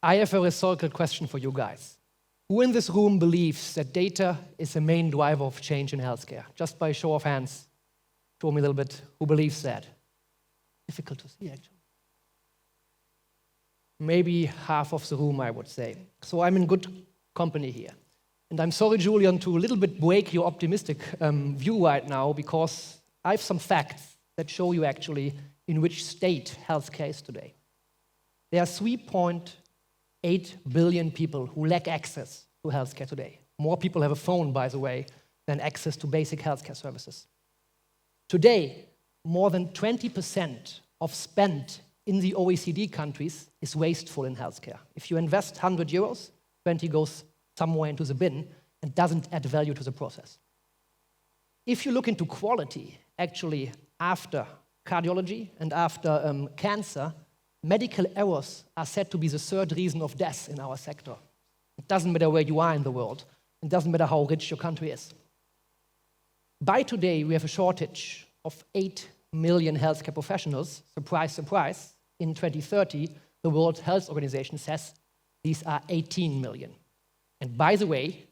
I have a rhetorical question for you guys. Who in this room believes that data is the main driver of change in healthcare? Just by show of hands, show me a little bit who believes that. Difficult to see, actually. Maybe half of the room, I would say. So I'm in good company here. And I'm sorry, Julian, to a little bit break your optimistic view right now, because I have some facts that show you actually in which state healthcare is today. There are 3.8 billion people who lack access to healthcare today. More people have a phone, by the way, than access to basic healthcare services. Today, more than 20% of spend in the OECD countries is wasteful in healthcare. If you invest 100 euros, 20 goes somewhere into the bin and doesn't add value to the process. If you look into quality, actually, after cardiology and after cancer, medical errors are said to be the third reason of death in our sector. It doesn't matter where you are in the world. It doesn't matter how rich your country is. By today, we have a shortage of 8 million healthcare professionals. Surprise, surprise. In 2030, the World Health Organization says these are 18 million. And by the way,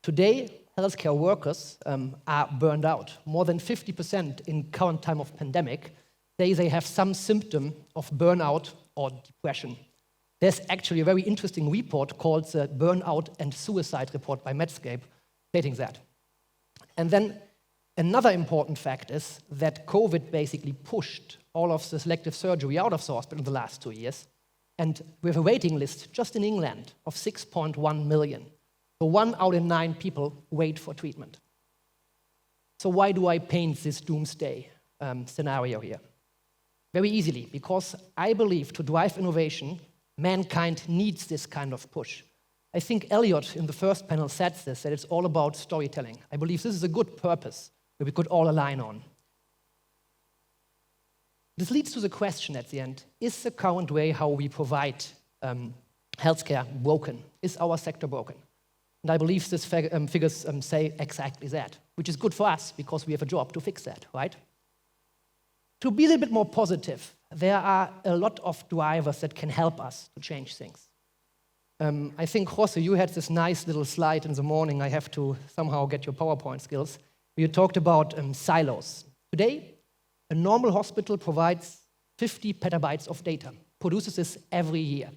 today, healthcare workers are burned out. More than 50% in current time of pandemic say they have some symptom of burnout or depression. There's actually a very interesting report called the Burnout and Suicide Report by Medscape stating that. And then another important fact is that COVID basically pushed all of the selective surgery out of the hospital in the last 2 years. And we have a waiting list just in England of 6.1 million. So 1 out of 9 people wait for treatment. So why do I paint this doomsday scenario here? Very easily, because I believe to drive innovation, mankind needs this kind of push. I think Elliot in the first panel said this, that it's all about storytelling. I believe this is a good purpose that we could all align on. This leads to the question at the end, is the current way how we provide healthcare broken? Is our sector broken? And I believe these figures say exactly that, which is good for us because we have a job to fix that, right? To be a little bit more positive, there are a lot of drivers that can help us to change things. I think, Rost, you had this nice little slide in the morning. I have to somehow get your PowerPoint skills. You talked about silos. Today, a normal hospital provides 50 petabytes of data, produces this every year.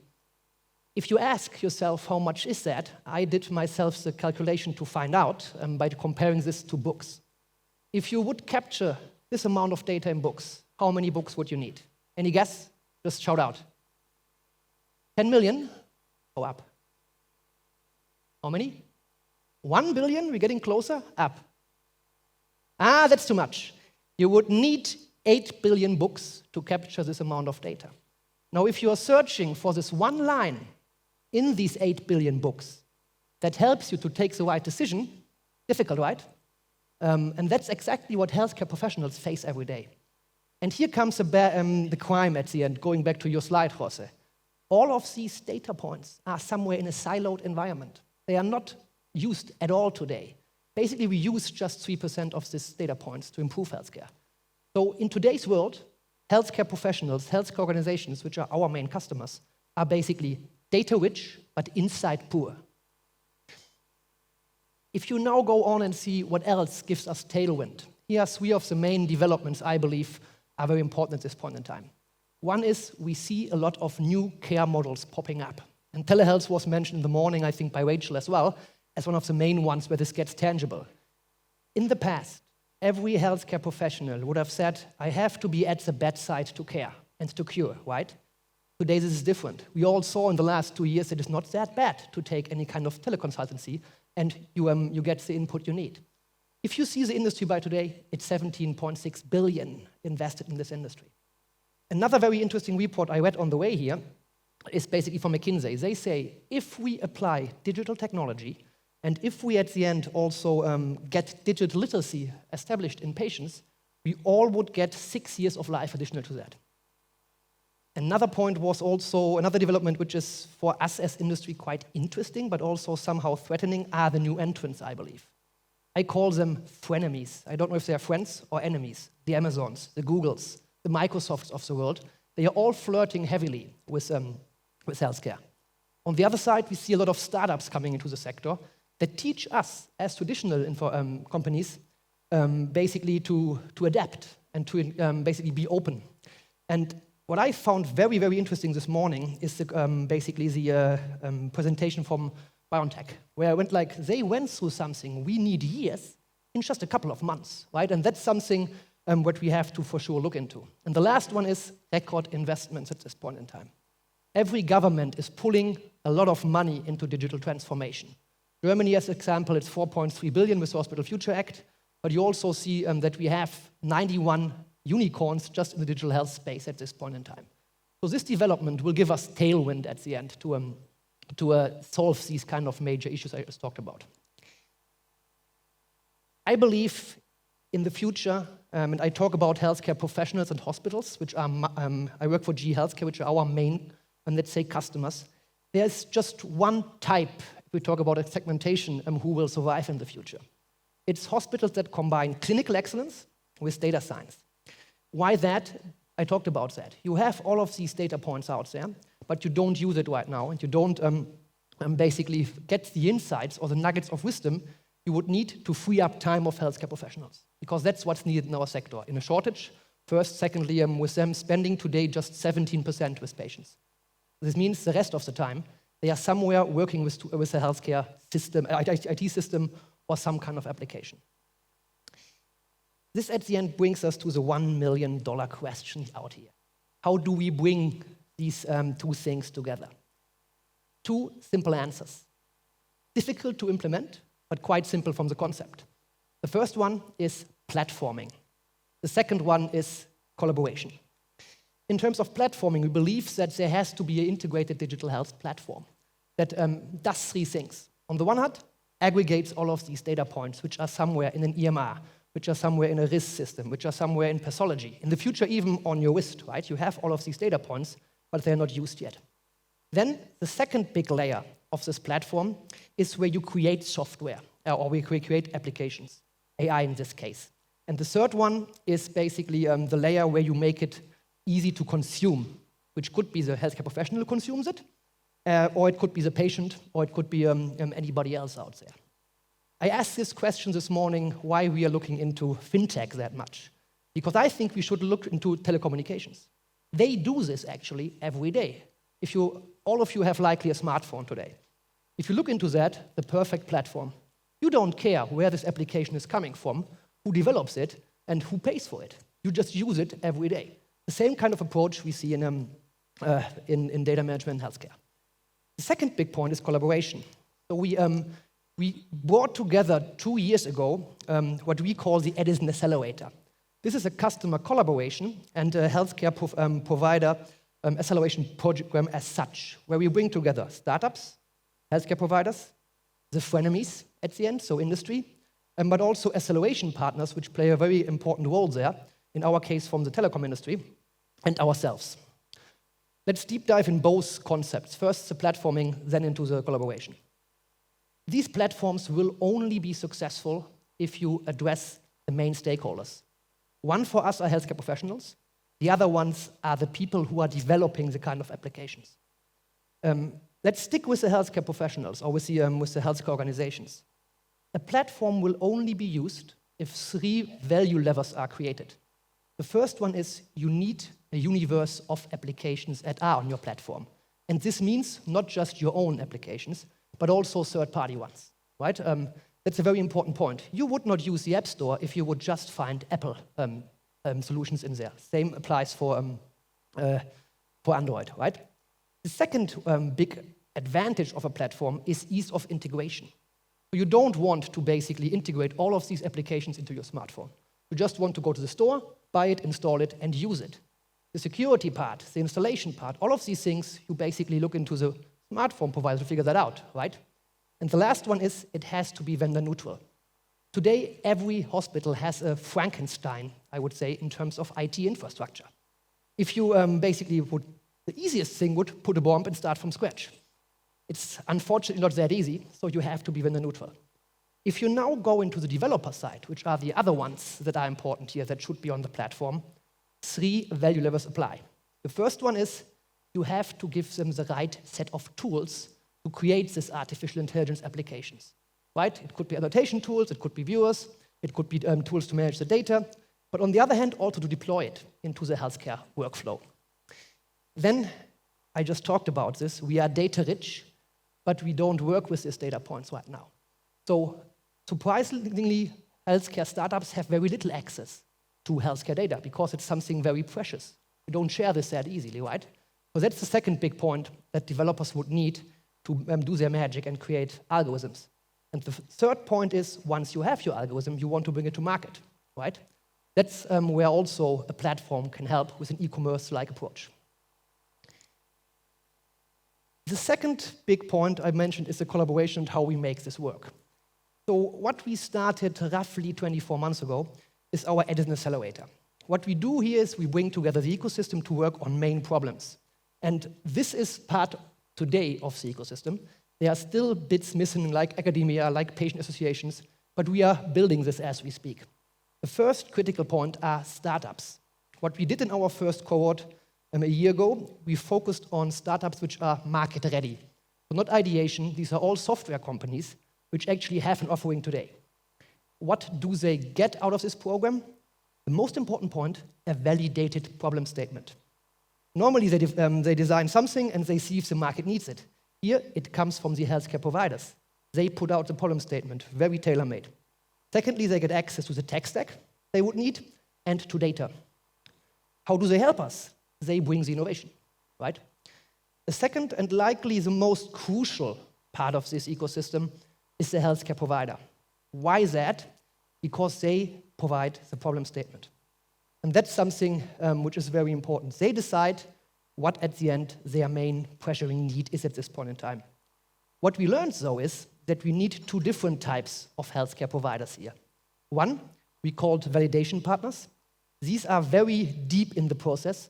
If you ask yourself how much is that, I did myself the calculation to find out by comparing this to books. If you would capture this amount of data in books, how many books would you need? Any guess? Just shout out. 10 million? Go up. How many? 1 billion? We're getting closer? Up. Ah, that's too much. You would need 8 billion books to capture this amount of data. Now, if you are searching for this one line in these 8 billion books that helps you to take the right decision, difficult, right? And that's exactly what healthcare professionals face every day. And here comes the crime at the end, going back to your slide, Jose. All of these data points are somewhere in a siloed environment. They are not used at all today. Basically, we use just 3% of these data points to improve healthcare. So in today's world, healthcare professionals, healthcare organizations, which are our main customers, are basically data-rich, but insight poor. If you now go on and see what else gives us tailwind, here are 3 of the main developments I believe are very important at this point in time. One is we see a lot of new care models popping up. And telehealth was mentioned in the morning, I think, by Rachel as well, as one of the main ones where this gets tangible. In the past, every healthcare professional would have said, I have to be at the bedside to care and to cure, right? Today, this is different. We all saw in the last 2 years it is not that bad to take any kind of teleconsultancy and you get the input you need. If you see the industry by today, it's 17.6 billion invested in this industry. Another very interesting report I read on the way here is basically from McKinsey. They say, if we apply digital technology and if we at the end also get digital literacy established in patients, we all would get 6 years of life additional to that. Another point was also, another development which is for us as industry quite interesting, but also somehow threatening, are the new entrants, I believe. I call them frenemies. I don't know if they are friends or enemies. The Amazons, the Googles, the Microsofts of the world, they are all flirting heavily with healthcare. On the other side, we see a lot of startups coming into the sector that teach us, as traditional companies, basically to adapt and to basically be open. And what I found very, very interesting this morning is basically the presentation from BioNTech, where I went like, they went through something we need years in just a couple of months, right? And that's something what we have to for sure look into. And the last one is record investments at this point in time. Every government is pulling a lot of money into digital transformation. Germany, as an example, it's 4.3 billion with the Hospital Future Act, but you also see that we have 91 unicorns just in the digital health space at this point in time. So this development will give us tailwind at the end to solve these kind of major issues I just talked about. I believe in the future, and I talk about healthcare professionals and hospitals, which are, I work for GE Healthcare, which are our main, let's say, customers. There's just one type, if we talk about a segmentation, who will survive in the future. It's hospitals that combine clinical excellence with data science. Why that? I talked about that. You have all of these data points out there, but you don't use it right now, and you don't basically get the insights or the nuggets of wisdom you would need to free up time of healthcare professionals, because that's what's needed in our sector. In a shortage, first, secondly, with them spending today just 17% with patients. This means the rest of the time, they are somewhere working with a healthcare system, IT system, or some kind of application. This, at the end, brings us to the $1 million question out here. How do we bring these two things together? Two simple answers. Difficult to implement, but quite simple from the concept. The first one is platforming. The second one is collaboration. In terms of platforming, we believe that there has to be an integrated digital health platform that does three things. On the one hand, aggregates all of these data points, which are somewhere in an EMEA, which are somewhere in a risk system, which are somewhere in pathology. In the future, even on your wrist, right? You have all of these data points, but they're not used yet. Then the second big layer of this platform is where you create software, or we create applications, AI in this case. And the third one is basically the layer where you make it easy to consume, which could be the healthcare professional who consumes it, or it could be the patient, or it could be anybody else out there. I asked this question this morning, why we are looking into fintech that much. Because I think we should look into telecommunications. They do this actually every day. All of you have likely a smartphone today. If you look into that, the perfect platform, you don't care where this application is coming from, who develops it, and who pays for it. You just use it every day. The same kind of approach we see in data management and healthcare. The second big point is collaboration. So we brought together 2 years ago what we call the Edison Accelerator. This is a customer collaboration and a healthcare provider acceleration program as such, where we bring together startups, healthcare providers, the Frenemies at the end, so industry, but also acceleration partners, which play a very important role there, in our case from the telecom industry, and ourselves. Let's deep dive in both concepts. First, the platforming, then into the collaboration. These platforms will only be successful if you address the main stakeholders. One for us are healthcare professionals. The other ones are the people who are developing the kind of applications. Let's stick with the healthcare professionals or with the healthcare organizations. A platform will only be used if 3 value levers are created. The first one is you need a universe of applications that are on your platform. And this means not just your own applications, but also third-party ones, right? That's a very important point. You would not use the App Store if you would just find Apple solutions in there. Same applies for Android, right? The second big advantage of a platform is ease of integration. So you don't want to basically integrate all of these applications into your smartphone. You just want to go to the store, buy it, install it, and use it. The security part, the installation part, all of these things, you basically look into the smartphone provider to figure that out, right? And the last one is it has to be vendor neutral. Today, every hospital has a Frankenstein, I would say, in terms of IT infrastructure. If you basically would, the easiest thing would put a bomb and start from scratch. It's unfortunately not that easy, so you have to be vendor neutral. If you now go into the developer side, which are the other ones that are important here that should be on the platform, 3 value levers apply. The first one is you have to give them the right set of tools to create these artificial intelligence applications, right? It could be annotation tools, it could be viewers, it could be tools to manage the data, but on the other hand, also to deploy it into the healthcare workflow. Then, I just talked about this, we are data rich, but we don't work with these data points right now. So, surprisingly, healthcare startups have very little access to healthcare data because it's something very precious. We don't share this that easily, right? So that's the second big point that developers would need to do their magic and create algorithms. And the third point is, once you have your algorithm, you want to bring it to market, right? That's where also a platform can help with an e-commerce-like approach. The second big point I mentioned is the collaboration and how we make this work. So what we started roughly 24 months ago is our Edison Accelerator. What we do here is we bring together the ecosystem to work on main problems. And this is part today of the ecosystem. There are still bits missing like academia, like patient associations, but we are building this as we speak. The first critical point are startups. What we did in our first cohort a year ago, we focused on startups which are market ready. So not ideation, these are all software companies which actually have an offering today. What do they get out of this program? The most important point, a validated problem statement. Normally they design something and they see if the market needs it. Here it comes from the healthcare providers. They put out the problem statement, very tailor-made. Secondly, they get access to the tech stack they would need and to data. How do they help us? They bring the innovation, right? The second and likely the most crucial part of this ecosystem is the healthcare provider. Why that? Because they provide the problem statement. And that's something which is very important. They decide what at the end their main pressuring need is at this point in time. What we learned though is that we need two different types of healthcare providers here. One, we called validation partners. These are very deep in the process.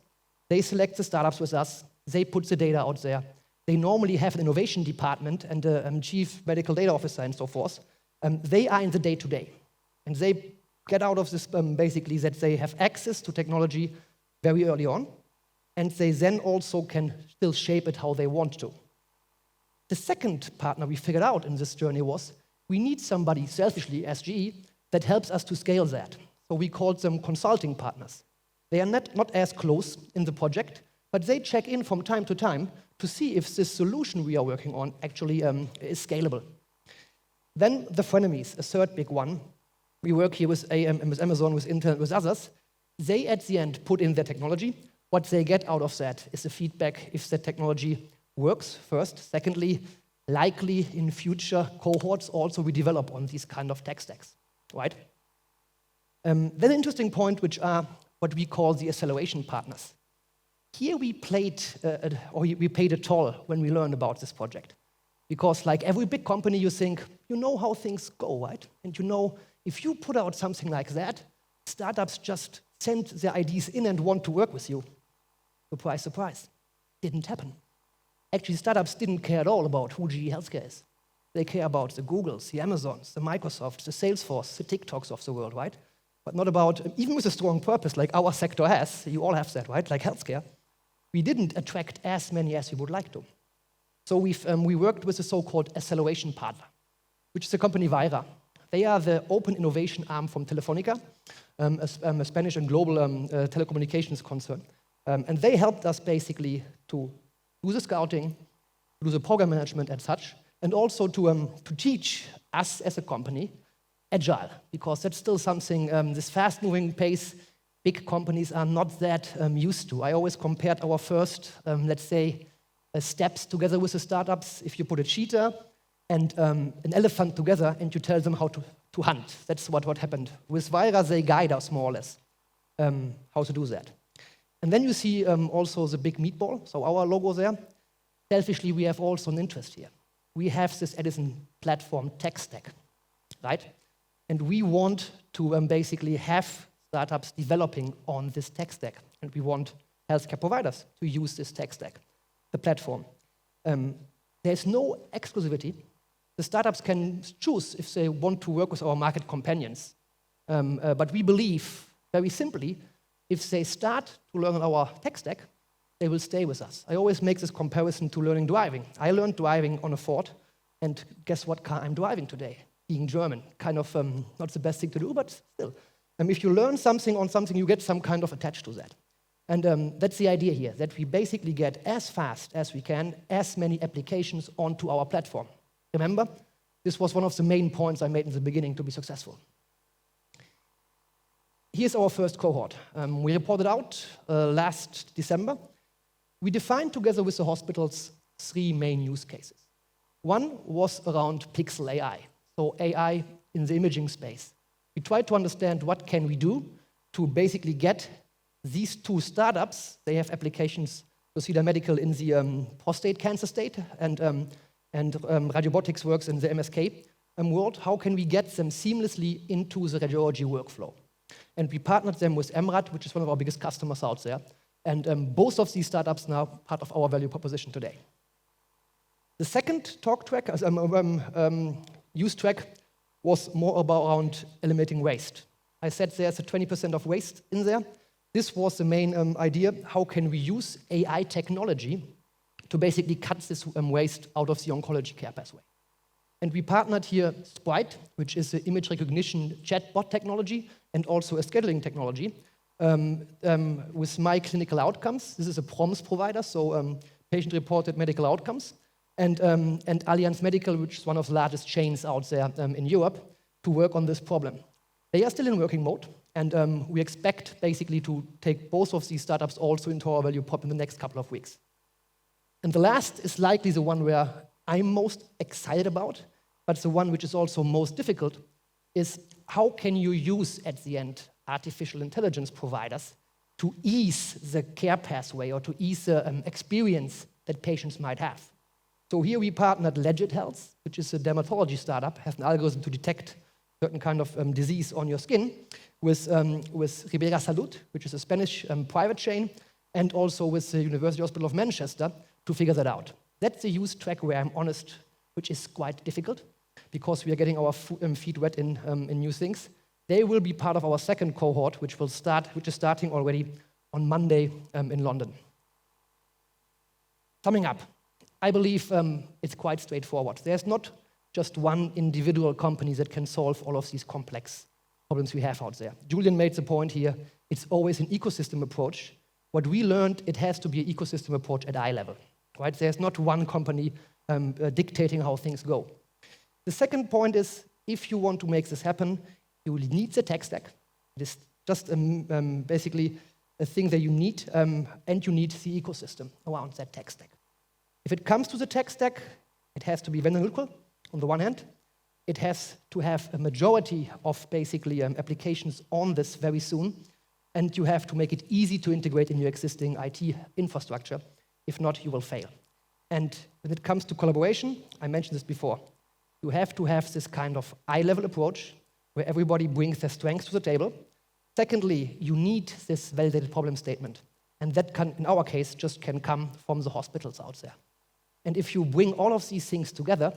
They select the startups with us. They put the data out there. They normally have an innovation department and a chief medical data officer and so forth. They are in the day-to-day. And they get out of this basically that they have access to technology very early on. And they then also can still shape it how they want to. The second partner we figured out in this journey was we need somebody, selfishly as GE, that helps us to scale that. So we called them consulting partners. They are not as close in the project, but they check in from time to time to see if this solution we are working on actually is scalable. Then the Frenemies, a third big one. We work here with Amazon, with Intel, with others. They, at the end, put in their technology. What they get out of that is the feedback if the technology works, first. Secondly, likely in future cohorts also we develop on these kind of tech stacks, right? Then an interesting point, which are what we call the acceleration partners. Here we paid a toll when we learned about this project. Because like every big company, you think, you know how things go, right? And you know, if you put out something like that, startups just send their ideas in and want to work with you. Surprise, surprise. Didn't happen. Actually, startups didn't care at all about who GE Healthcare is. They care about the Googles, the Amazons, the Microsofts, the Salesforce, the TikToks of the world, right? But not about, even with a strong purpose like our sector has, you all have that, right? Like healthcare, we didn't attract as many as we would like to. So we worked with a so-called acceleration partner, which is the company Vaira. They are the open innovation arm from Telefónica, a Spanish and global telecommunications concern. And they helped us basically to do the scouting, to do the program management and such, and also to teach us as a company agile, because that's still something, this fast-moving pace, big companies are not that used to. I always compared our first, let's say, steps together with the startups. If you put a cheetah and an elephant together and you tell them how to hunt, that's what happened. With Vaira, they guide us more or less how to do that. And then you see also the big meatball, so our logo there. Selfishly, we have also an interest here. We have this Edison platform tech stack, right? And we want to basically have startups developing on this tech stack. And we want healthcare providers to use this tech stack, the platform. There's no exclusivity. The startups can choose if they want to work with our market companions. But we believe, very simply, if they start to learn on our tech stack, they will stay with us. I always make this comparison to learning driving. I learned driving on a Ford, and guess what car I'm driving today? Being German, kind of not the best thing to do, but still. If you learn something on something, you get some kind of attached to that. And that's the idea here, that we basically get as fast as we can, as many applications onto our platform. Remember, this was one of the main points I made in the beginning to be successful. Here's our first cohort. We reported out last December. We defined together with the hospitals 3 main use cases. One was around pixel AI, so AI in the imaging space. We tried to understand what can we do to basically get these 2 startups. They have applications, Procedure Medical in the prostate cancer state, and Radiobotics works in the MSK world. How can we get them seamlessly into the radiology workflow? And we partnered them with EMRAD, which is one of our biggest customers out there. And both of these startups now part of our value proposition today. The second talk track, use track, was more around eliminating waste. I said there's a 20% of waste in there. This was the main idea. How can we use AI technology to basically cut this waste out of the oncology care pathway? And we partnered here Sprite, which is an image recognition chatbot technology and also a scheduling technology, with My Clinical Outcomes. This is a PROMS provider, so patient-reported medical outcomes, and Allianz Medical, which is one of the largest chains out there in Europe, to work on this problem. They are still in working mode, and we expect basically to take both of these startups also into our value prop in the next couple of weeks. And the last is likely the one where I'm most excited about, but the one which is also most difficult, is how can you use, at the end, artificial intelligence providers to ease the care pathway or to ease the experience that patients might have. So here we partnered Legit Health, which is a dermatology startup, has an algorithm to detect certain kind of disease on your skin, with Ribera Salud, which is a Spanish private chain, and also with the University Hospital of Manchester to figure that out. That's the use track where I'm honest, which is quite difficult because we are getting our feet wet in new things. They will be part of our second cohort, which is starting already on Monday in London. Summing up, I believe it's quite straightforward. There's not just one individual company that can solve all of these complex problems we have out there. Julian made the point here, it's always an ecosystem approach. What we learned, it has to be an ecosystem approach at eye level. Right? There's not one company dictating how things go. The second point is, if you want to make this happen, you will need the tech stack. It is just basically a thing that you need, and you need the ecosystem around that tech stack. If it comes to the tech stack, it has to be vendor neutral on the one hand. It has to have a majority of basically applications on this very soon, and you have to make it easy to integrate in your existing IT infrastructure. If not, you will fail. And when it comes to collaboration, I mentioned this before, you have to have this kind of eye-level approach where everybody brings their strengths to the table. Secondly, you need this validated problem statement. And that can, in our case, just can come from the hospitals out there. And if you bring all of these things together,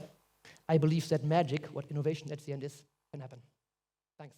I believe that magic, what innovation at the end is, can happen. Thanks.